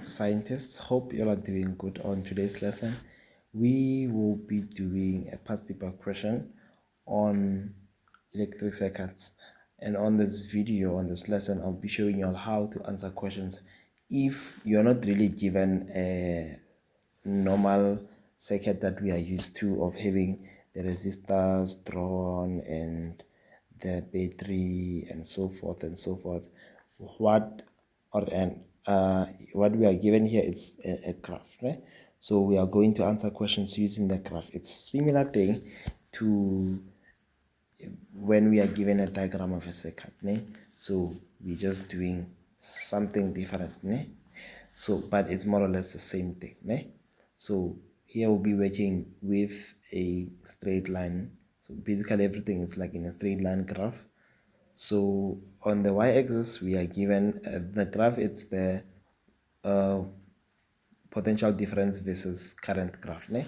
Scientists, hope you all are doing good. On today's lesson, we will be doing a past paper question on electric circuits. And on this video, on this lesson, I'll be showing you all how to answer questions if you're not really given a normal circuit that we are used to, of having the resistors drawn and the battery and so forth and so forth. What we are given here is a graph, right? So we are going to answer questions using the graph. It's similar thing to when we are given a diagram of a circuit, né? So we're just doing something different, né? So but it's more or less the same thing, né? So here we'll be working with a straight line. So basically everything is like in a straight line graph. So on the y-axis we are given the graph. It's the potential difference versus current graph, né?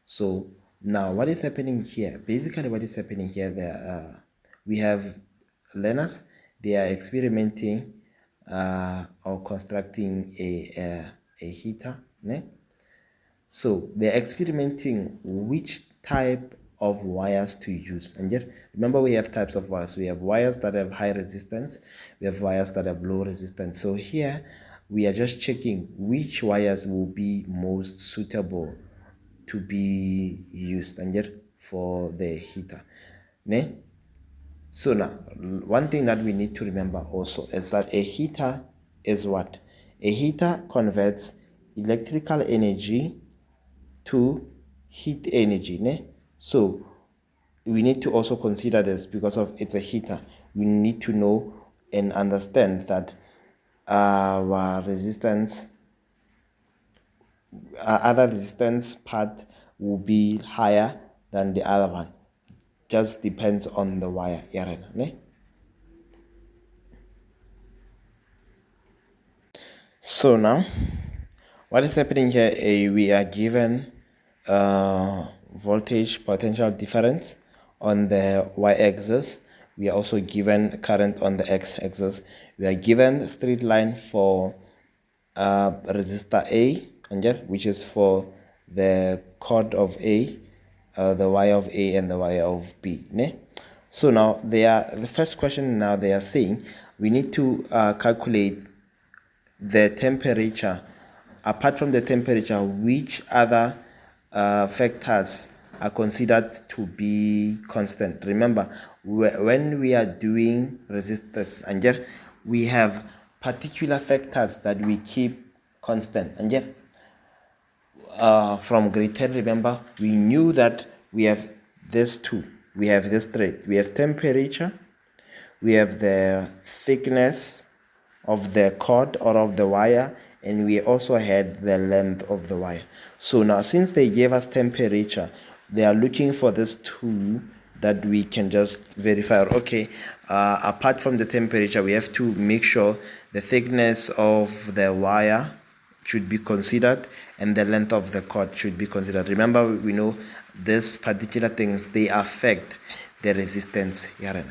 So now what is happening here, basically what is happening here, we have learners. They are experimenting or constructing a heater, né? So they're experimenting which type of wires to use. And yet remember, we have types of wires. We have wires that have high resistance, we have wires that have low resistance. So here we are just checking which wires will be most suitable to be used and yet for the heater, né? So now one thing that we need to remember also is that a heater is what? A heater converts electrical energy to heat energy, né? So we need to also consider this, because of it's a heater. We need to know and understand that our resistance, other resistance part will be higher than the other one. Just depends on the wire area, né? So now what is happening here, we are given voltage potential difference on the y-axis. We are also given current on the x-axis. We are given straight line for resistor A, which is for the cord of A, the wire of A and the wire of B, né? So now the first question, now they are saying we need to calculate the temperature. Apart from the temperature, which other factors are considered to be constant? Remember, when we are doing resistors, and yet we have particular factors that we keep constant, and yet from grade 10, remember, we knew that we have this two. We have this three. We have temperature, we have the thickness of the cord or of the wire, and we also had the length of the wire. So now, since they gave us temperature, they are looking for this two that we can just verify. Okay, apart from the temperature, we have to make sure the thickness of the wire should be considered and the length of the cord should be considered. Remember, we know these particular things, they affect the resistance here.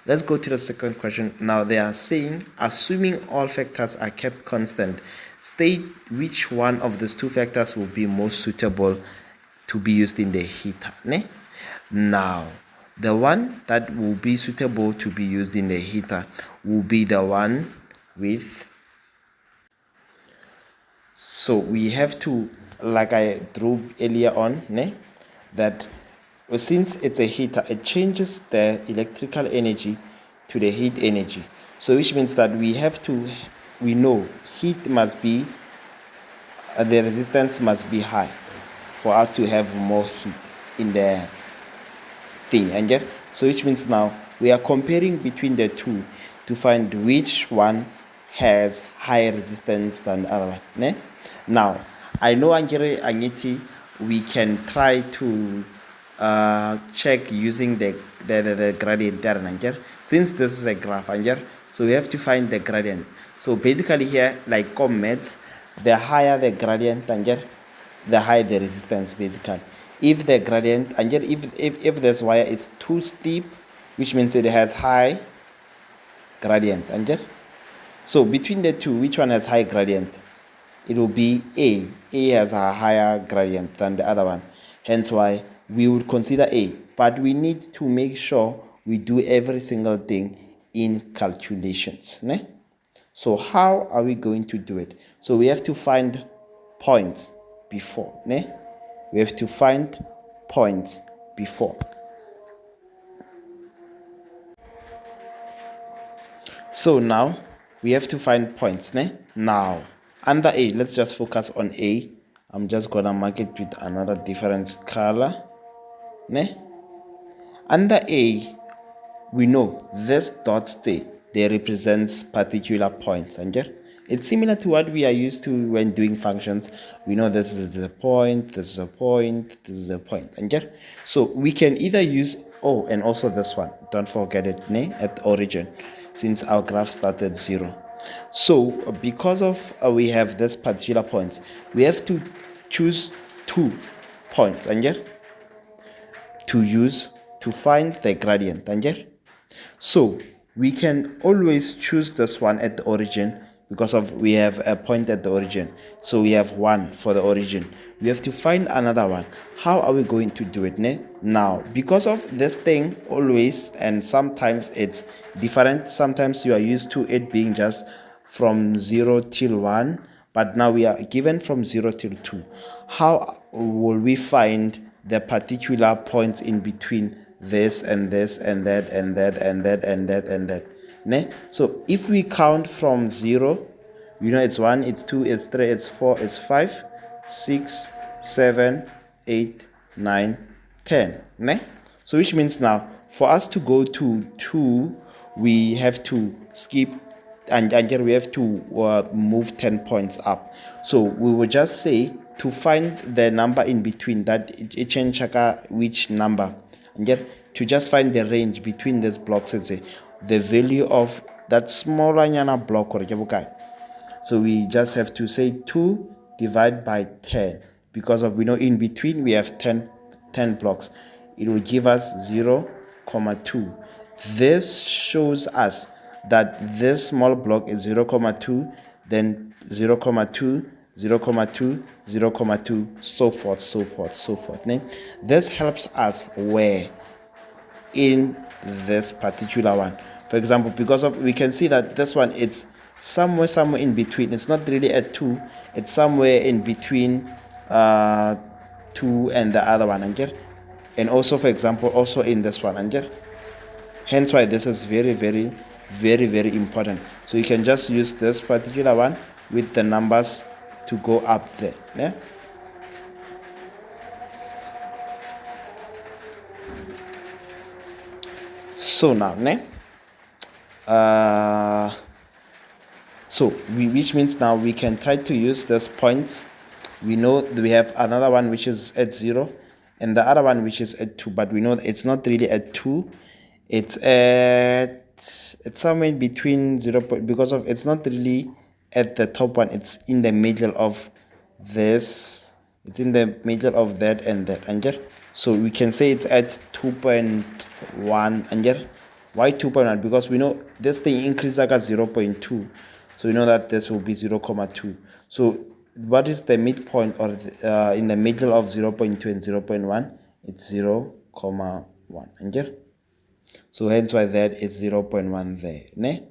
Let's go to the second question. Now they are saying, assuming all factors are kept constant, state which one of these two factors will be most suitable to be used in the heater, né? Now the one that will be suitable to be used in the heater will be the one with, so we have to, like I drew earlier on, né, that since it's a heater, it changes the electrical energy to the heat energy. So which means that we know heat must be, the resistance must be high for us to have more heat in the thing. And yet, so which means now we are comparing between the two to find which one has higher resistance than the other one, né? Now I know Angere Angiti, we can try to check using the gradient there, since this is a graph, so we have to find the gradient. So basically here, like comets, the higher the gradient, the higher the resistance. Basically, if the gradient, if this wire is too steep, which means it has high gradient, so between the two, which one has high gradient? it will be A. A has a higher gradient than the other one. Hence why we would consider A. But we need to make sure we do every single thing in calculations. Ne? So how are we going to do it? So we have to find points before. Ne? We have to find points before. So now we have to find points. Ne? Now, under A, let's just focus on A. I'm just gonna mark it with another different color. Ne? Under A, we know this dots there, they represents particular points. And it's similar to what we are used to when doing functions. We know this is a point, this is a point, this is a point. And so we can either use, oh, and also this one, don't forget it, ne? At the origin, since our graph starts at 0. So because of we have this particular points, we have to choose 2 points. And to use to find the gradient. And so we can always choose this one at the origin because of we have a point at the origin. So we have 1 for the origin. We have to find another one. How are we going to do it? Ne? Now, because of this thing always, and sometimes it's different. Sometimes you are used to it being just from 0 till 1, but now we are given from 0 till 2. How will we find the particular points in between this and this and that and that and that and that and that? Ne? So if we count from 0, you know it's 1, it's 2, it's 3, it's 4, it's 5, 6, 7, 8, 9, 10. Ne? So which means now for us to go to 2, we have to skip and we have to move 10 points up. So we will just say to find the number in between that it change which number, and to just find the range between these blocks, let's say the value of that smaller block or so we just have to say 2 divided by 10 because of we know in between we have 10 blocks. It will give us 0,2. This shows us that this small block is 0,2, then 0,2, 0,2, 0,2, so forth, so forth, so forth. This helps us where in this particular one. For example, because of we can see that this one it's somewhere in between. It's not really at 2, it's somewhere in between 2 and the other one. And also, for example, also in this one. Hence why this is very, very, very, very important. So you can just use this particular one with the numbers to go up there. Yeah? So now, which means now we can try to use these points. We know that we have another one which is at 0 and the other one which is at 2, but we know that it's not really at 2. It's somewhere in between 0 because of it's not really at the top one. It's in the middle of this. It's in the middle of that and that. And so we can say it's at 2.1. And why 2.1? Because we know this thing increases like at 0.2. So we know that this will be 0,2. So what is the midpoint or in the middle of 0.2 and 0.1? It's 0,1. And so hence why that is 0.1 there. Ne?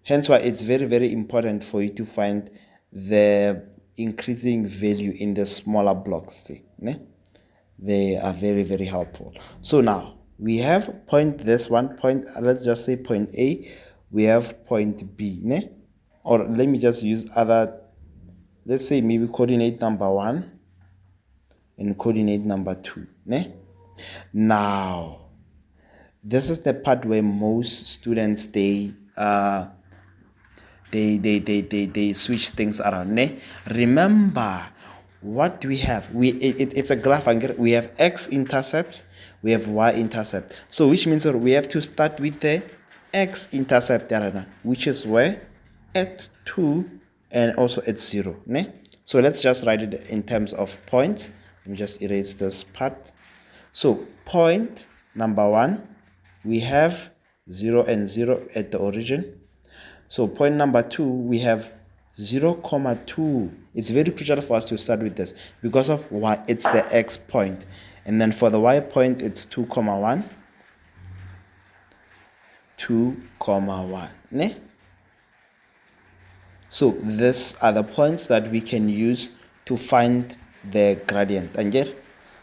Hence why it's very, very important for you to find the increasing value in the smaller blocks. Ne? They are very, very helpful. So now we have point this one point, let's just say point A, we have point B. Ne? Or let me just use other, let's say maybe coordinate number 1 and coordinate number 2. Ne? Now this is the part where most students they switch things around. Ne? Remember what we have. It's a graph. We have x-intercept, we have y-intercept. So which means that we have to start with the x-intercept, which is where at 2 and also at 0. Ne? So let's just write it in terms of points. Let me just erase this part. So point number 1, we have 0 and 0 at the origin. So point number 2, we have 0,2. It's very crucial for us to start with this because of y, it's the x point, and then for the y point it's 2,1, 2,1, ne? So these are the points that we can use to find the gradient. And yet,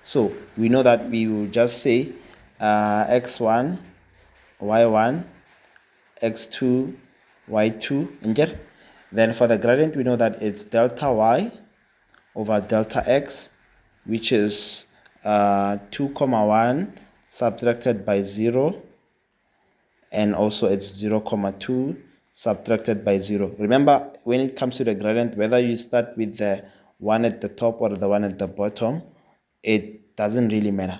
so we know that we will just say x1, y1, x2, y2, and yet then for the gradient we know that it's delta y over delta x, which is 2,1 subtracted by 0, and also it's 0,2 subtracted by 0. Remember, when it comes to the gradient, whether you start with the one at the top or the one at the bottom, it doesn't really matter,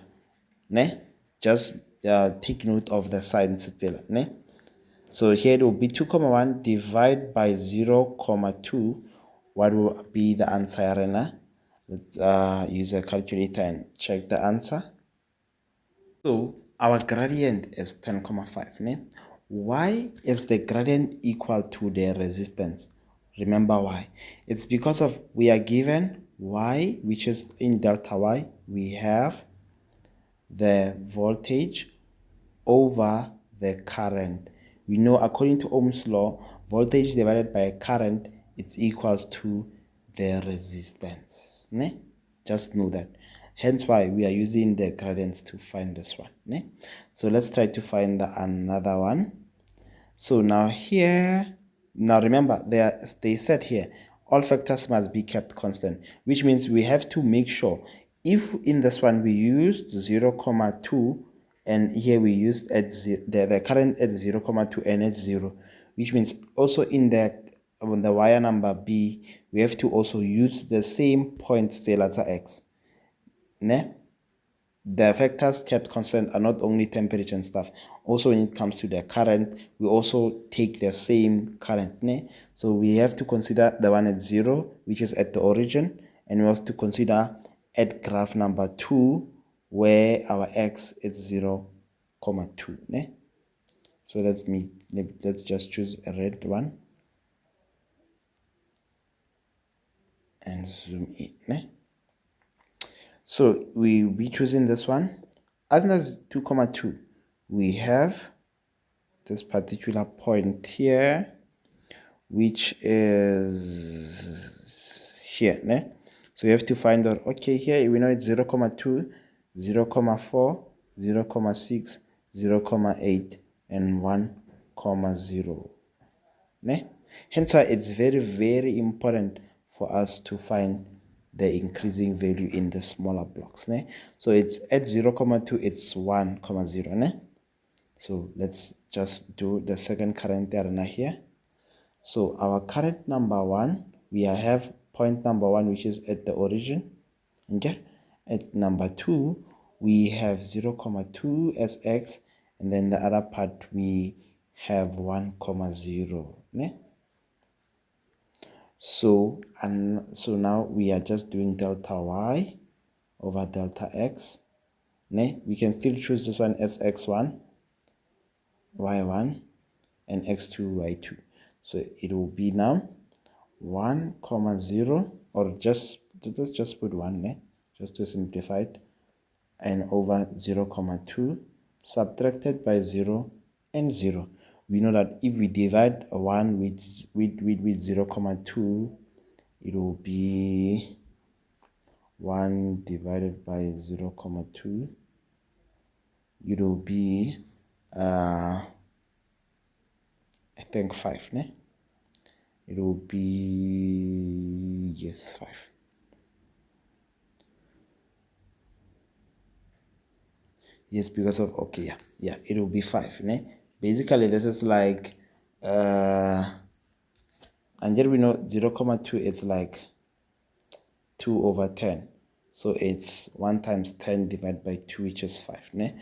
ne? Just take note of the signs still, ne? So here it will be 2,1 divided by 0,2. What will be the answer, Rena? Let's use a calculator and check the answer. So our gradient is 10,5. Ne? Why is the gradient equal to the resistance? Remember why? It's because of we are given y, which is in delta y, we have the voltage over the current. We know according to Ohm's law, voltage divided by current, it's equals to the resistance. Ne? Just know that. Hence why we are using the gradients to find this one. Ne? So let's try to find another one. So now here, now remember, they said here, all factors must be kept constant, which means we have to make sure if in this one we used 0,2 and here we used at the current at 0,2 and at 0, which means also in on the wire number B, we have to also use the same point delta x. Ne? The factors kept constant are not only temperature and stuff. Also, when it comes to the current, we also take the same current. Ne? So we have to consider the one at 0, which is at the origin, and we have to consider at graph number 2, where our x is 0,2. Ne? So let's just choose a red one and zoom in. Ne? So we be choosing this one. As as 2,2, we have this particular point here, which is here. Ne? So you have to find out, okay, here we know it's 0,2, 0,4, 0,6, 0,8, and 1,0. Ne? Hence why it's very, very important for us to find the increasing value in the smaller blocks. Ne? So it's at 0,2, it's 1,0. Ne? So let's just do the second current arena here. So our current number 1, we have point number 1, which is at the origin. Okay? At number 2, we have 0,2 as x, and then the other part we have 1,0. Ne? So now we are just doing delta y over delta x. Ne? We can still choose this one as x1, y1, and x2, y2. So it will be now 1,0, or let's just put 1, ne? Just to simplify it, and over 0,2 subtracted by 0 and 0. We know that if we divide 1 with 0,2, it will be 1 divided by 0,2. It will be I think 5, ne? It will be, yes, 5. Yes, because of, okay, yeah, it will be 5, ne? Basically this is like and here we know 0,2 is like 2 over 10, so it's 1 times 10 divided by 2, which is 5, ne?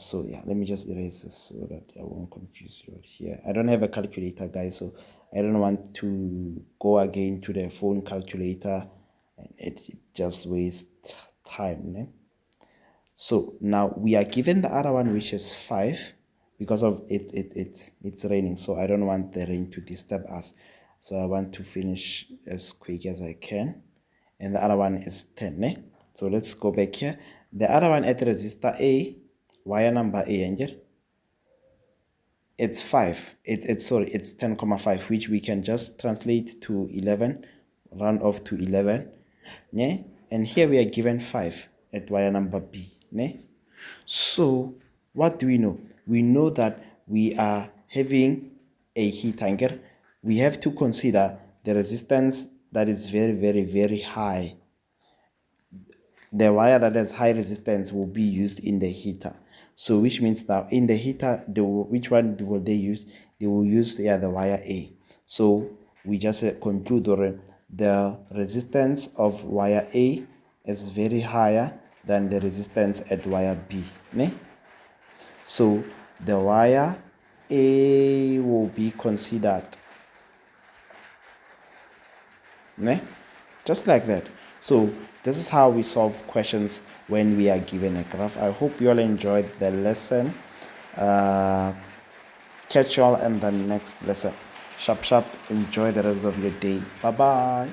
So yeah, let me just erase this so that I won't confuse you here. I don't have a calculator, guys, so I don't want to go again to the phone calculator and it just wastes time, ne? So now we are given the other one, which is 5, because of it's raining, so I don't want the rain to disturb us. so I want to finish as quick as I can. And the other one is 10, eh? So let's go back here. The other one at resistor A, wire number A, and it's 5. It's 10,5, which we can just translate to 11, round off to 11, ne? And here we are given 5 at wire number B, ne? So what do we know? We know that we are having a heat angle. We have to consider the resistance that is very, very, very high. The wire that has high resistance will be used in the heater. So which means now in the heater, which one will they use? They will use the wire A. So we just conclude the resistance of wire A is very higher than the resistance at wire B. Ne? So the wire A will be considered. Ne? Just like that. So this is how we solve questions when we are given a graph. I hope you all enjoyed the lesson. Catch you all in the next lesson. Sharp, enjoy the rest of your day. Bye bye.